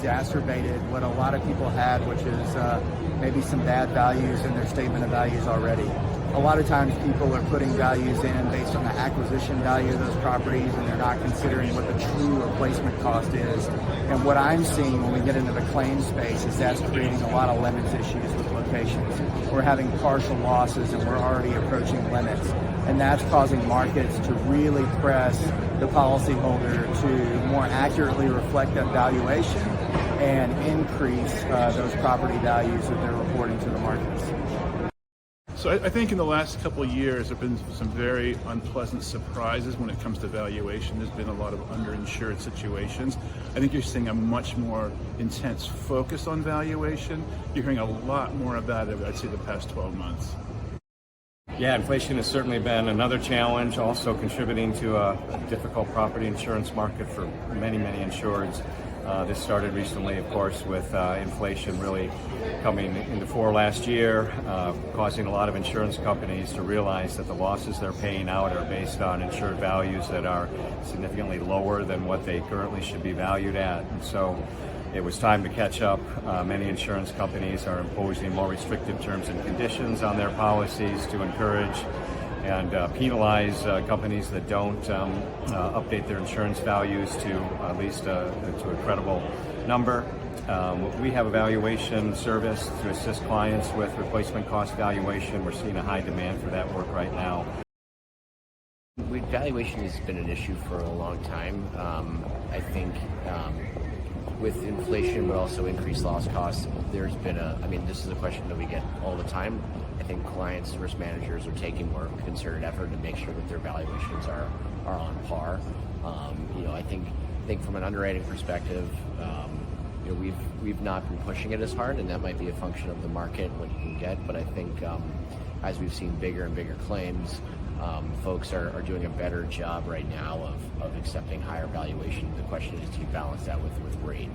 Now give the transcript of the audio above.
exacerbated what a lot of people had, which is maybe some bad values in their statement of values already. A lot of times people are putting values in based on the acquisition value of those properties, and they're not considering what the true replacement cost is. And what I'm seeing when we get into the claims space is that's creating a lot of limits issues with locations. We're having partial losses and we're already approaching limits. And that's causing markets to really press the policyholder to more accurately reflect that valuation and increase those property values that they're reporting to the markets. So I think in the last couple of years, there have been some very unpleasant surprises when it comes to valuation. There's been a lot of underinsured situations. I think you're seeing a much more intense focus on valuation. You're hearing a lot more about it, I'd say, the past 12 months. Yeah, inflation has certainly been another challenge, also contributing to a difficult property insurance market for many, many insureds. This started recently, of course, with inflation really coming into fore last year, causing a lot of insurance companies to realize that the losses they're paying out are based on insured values that are significantly lower than what they currently should be valued at. And so it was time to catch up. Many insurance companies are imposing more restrictive terms and conditions on their policies to encourage and penalize companies that don't update their insurance values to at least to a credible number. We have a valuation service to assist clients with replacement cost valuation. We're seeing a high demand for that work right now. Valuation has been an issue for a long time. I think with inflation, but also increased loss costs, there's been this is a question that we get all the time. I think clients, risk managers are taking more concerted effort to make sure that their valuations are on par. I think from an underwriting perspective, we've not been pushing it as hard, and that might be a function of the market, what you can get. But I think as we've seen bigger and bigger claims, folks are doing a better job right now of accepting higher valuation. The question is, do you balance that with rate?